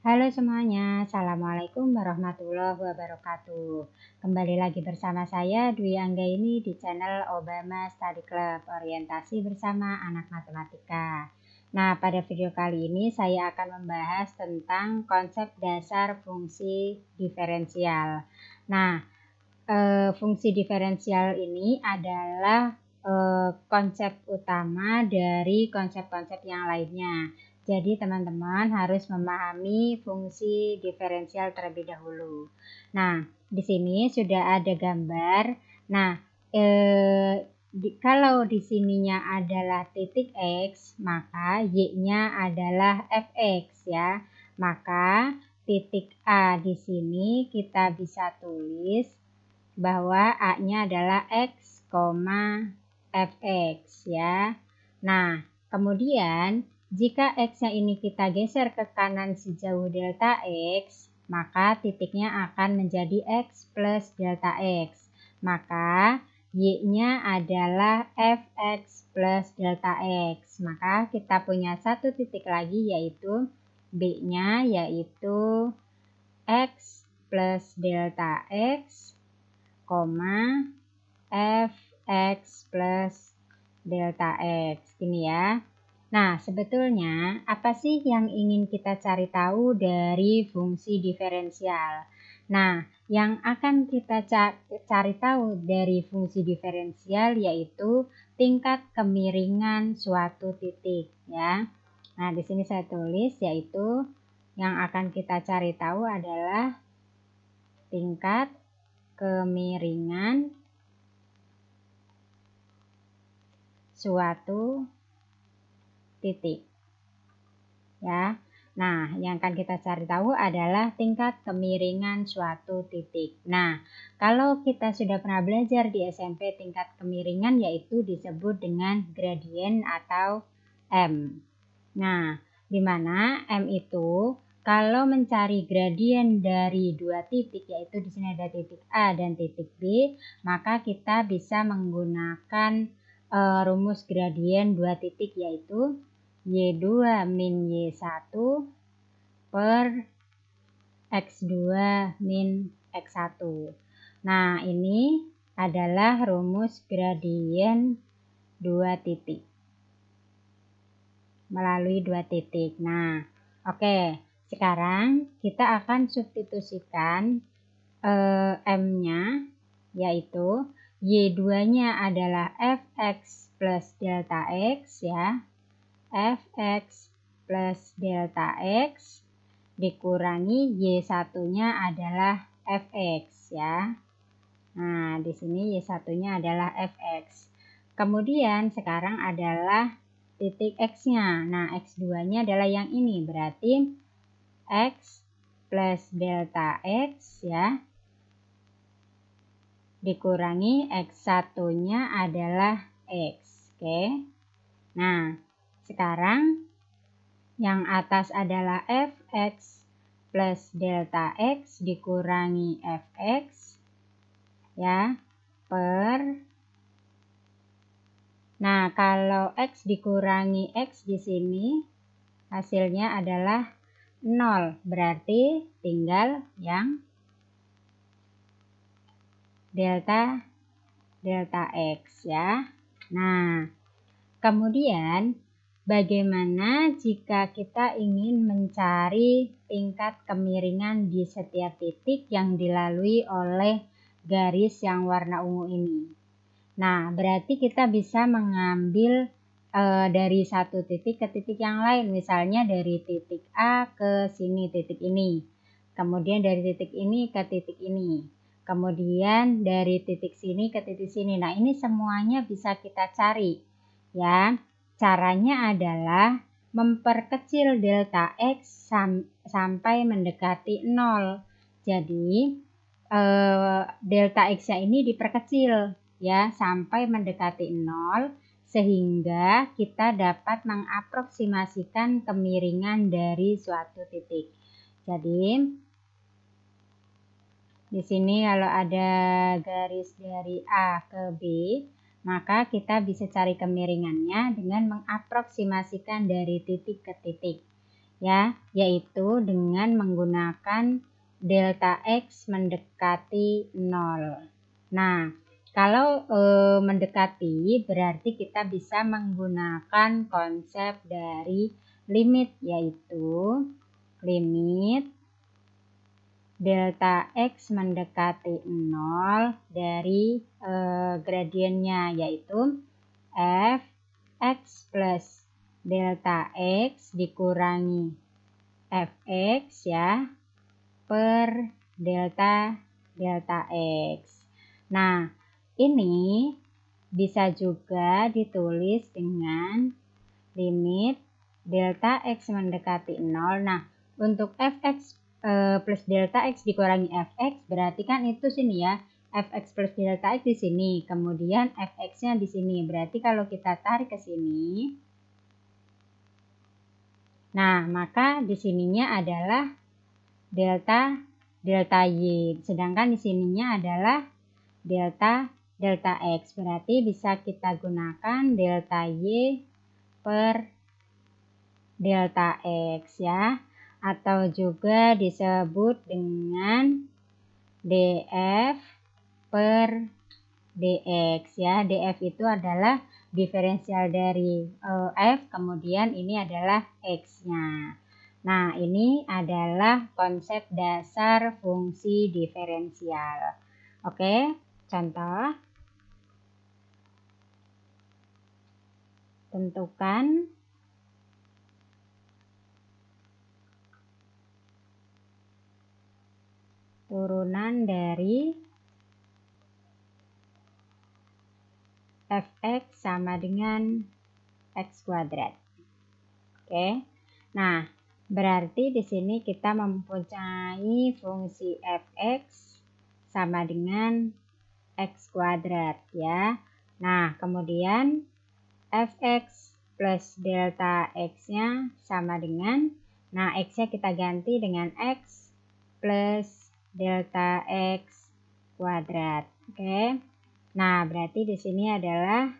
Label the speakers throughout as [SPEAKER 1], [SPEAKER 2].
[SPEAKER 1] Halo semuanya, Assalamualaikum warahmatullahi wabarakatuh. Kembali lagi bersama saya Dwi Anggaini di channel Obama Study Club, orientasi bersama anak matematika. Nah, pada video kali ini saya akan membahas tentang konsep dasar fungsi diferensial. Nah, fungsi diferensial ini adalah konsep utama dari konsep-konsep yang lainnya. Jadi teman-teman harus memahami fungsi diferensial terlebih dahulu. Nah, di sini sudah ada gambar. Nah, kalau di sininya adalah titik X, maka Y-nya adalah fx ya. Maka titik A di sini kita bisa tulis bahwa A-nya adalah X, fx ya. Nah, kemudian jika X-nya ini kita geser ke kanan sejauh delta X, maka titiknya akan menjadi X plus delta X. Maka Y-nya adalah fx plus delta X. Maka kita punya satu titik lagi yaitu B-nya yaitu X plus delta X, fx plus delta X. Ini ya. Nah, sebetulnya apa sih yang ingin kita cari tahu dari fungsi diferensial? Nah, yang akan kita cari tahu dari fungsi diferensial yaitu tingkat kemiringan suatu titik ya. Nah, di sini saya tulis yaitu yang akan kita cari tahu adalah tingkat kemiringan suatu titik ya. Nah, yang akan kita cari tahu adalah tingkat kemiringan suatu titik. Nah, kalau kita sudah pernah belajar di SMP tingkat kemiringan yaitu disebut dengan gradien atau M. Nah, di mana M itu kalau mencari gradien dari dua titik yaitu di sini ada titik A dan titik B, maka kita bisa menggunakan rumus gradien dua titik yaitu Y2 min Y1 per X2 min X1. Nah, ini adalah rumus gradien dua titik melalui dua titik. Nah, oke. Sekarang kita akan substitusikan M-nya yaitu Y2-nya adalah fx plus delta X ya. Fx plus delta X dikurangi Y1-nya adalah fx ya. Nah, di sini Y1-nya adalah fx. Kemudian sekarang adalah titik X-nya. Nah, X2-nya adalah yang ini. Berarti X plus delta X ya. Dikurangi X1-nya adalah X. Oke. Nah, sekarang yang atas adalah fx plus delta X dikurangi fx ya per. Nah, kalau X dikurangi X di sini hasilnya adalah 0. Berarti tinggal yang delta X ya. Nah, kemudian bagaimana jika kita ingin mencari tingkat kemiringan di setiap titik yang dilalui oleh garis yang warna ungu ini? Nah, berarti kita bisa mengambil dari satu titik ke titik yang lain. Misalnya dari titik A ke sini titik ini. Kemudian dari titik ini ke titik ini. Kemudian dari titik sini ke titik sini. Nah, ini semuanya bisa kita cari ya. Caranya adalah memperkecil delta X sampai mendekati 0. Jadi delta X-nya ini diperkecil ya sampai mendekati 0 sehingga kita dapat mengaproksimasikan kemiringan dari suatu titik. Jadi di sini kalau ada garis dari A ke B, maka kita bisa cari kemiringannya dengan mengaproksimasikan dari titik ke titik. ya, yaitu dengan menggunakan delta X mendekati 0. Nah, kalau mendekati berarti kita bisa menggunakan konsep dari limit, yaitu limit delta X mendekati 0 dari gradiennya, yaitu Fx plus delta X dikurangi Fx ya per delta X. Nah, ini bisa juga ditulis dengan limit delta X mendekati 0. Nah, untuk Fx plus delta X dikurangi Fx berarti kan itu sini ya, Fx plus delta X di sini, kemudian Fx-nya di sini. Berarti kalau kita tarik ke sini, nah maka di sininya adalah delta Y, sedangkan di sininya adalah delta X. Berarti bisa kita gunakan delta Y per delta X ya, atau juga disebut dengan df per dx ya. Df itu adalah diferensial dari f, kemudian ini adalah x-nya. Nah, ini adalah konsep dasar fungsi diferensial. Oke, contoh. Tentukan turunan dari Fx sama dengan X kuadrat. Oke. Nah, berarti di sini kita mempunyai fungsi Fx sama dengan X kuadrat ya. Nah, kemudian Fx plus delta X-nya sama dengan, nah X-nya kita ganti dengan X plus delta X kuadrat. Oke. Nah, berarti di sini adalah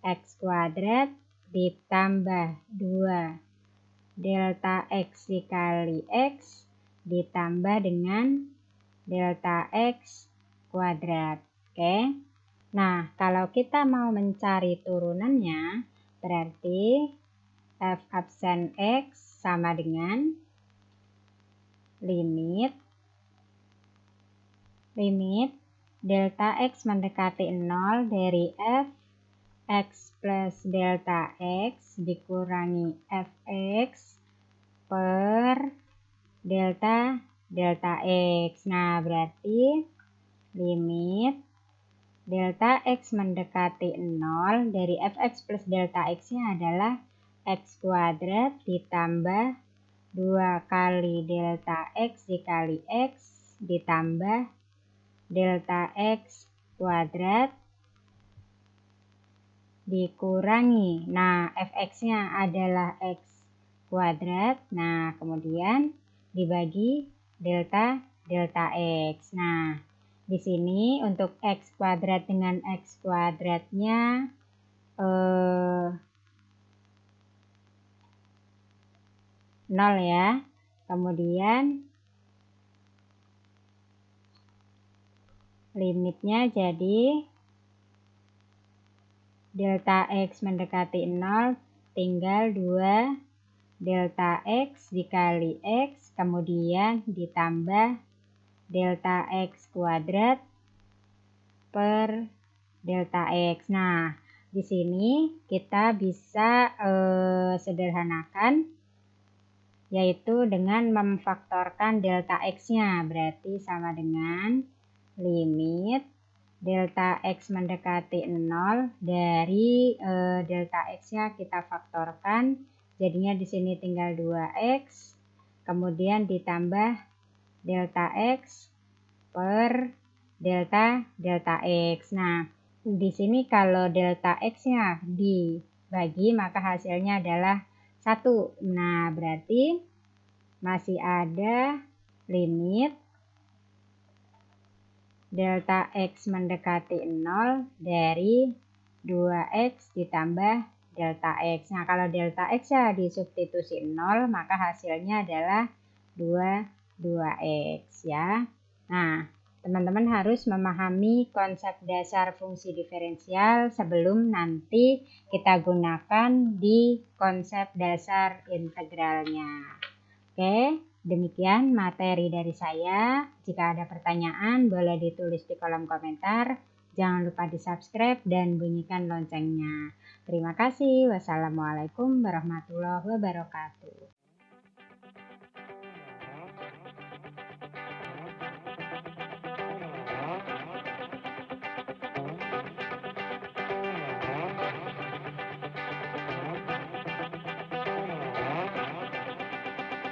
[SPEAKER 1] X kuadrat ditambah 2 delta X dikali X ditambah dengan delta X kuadrat. Oke. Nah, kalau kita mau mencari turunannya, berarti F absen X sama dengan limit delta X mendekati 0 dari F X plus delta X dikurangi Fx per delta X. Nah, berarti limit delta X mendekati 0 dari Fx plus delta X-nya adalah X kuadrat ditambah 2 kali delta X dikali X ditambah delta X kuadrat dikurangi, nah Fx-nya adalah X kuadrat, nah kemudian dibagi delta X. Nah, di sini untuk X kuadrat dengan X kuadratnya 0 ya, kemudian limitnya jadi delta X mendekati 0 tinggal 2 delta X dikali X kemudian ditambah delta X kuadrat per delta X. Nah, di sini kita bisa sederhanakan, yaitu dengan memfaktorkan delta X-nya, berarti sama dengan limit delta X mendekati 0 dari delta X-nya kita faktorkan, jadinya di sini tinggal 2X, kemudian ditambah delta X per delta X. Nah, di sini kalau delta X-nya dibagi maka hasilnya adalah 1. Nah, berarti masih ada limit delta X mendekati 0 dari 2X ditambah delta X. Nah, kalau delta X ya disubstitusi 0, maka hasilnya adalah 2x ya. Nah, teman-teman harus memahami konsep dasar fungsi diferensial sebelum nanti kita gunakan di konsep dasar integralnya. Oke, demikian materi dari saya. Jika ada pertanyaan, boleh ditulis di kolom komentar. Jangan lupa di-subscribe dan bunyikan loncengnya. Terima kasih. Wassalamualaikum warahmatullahi wabarakatuh.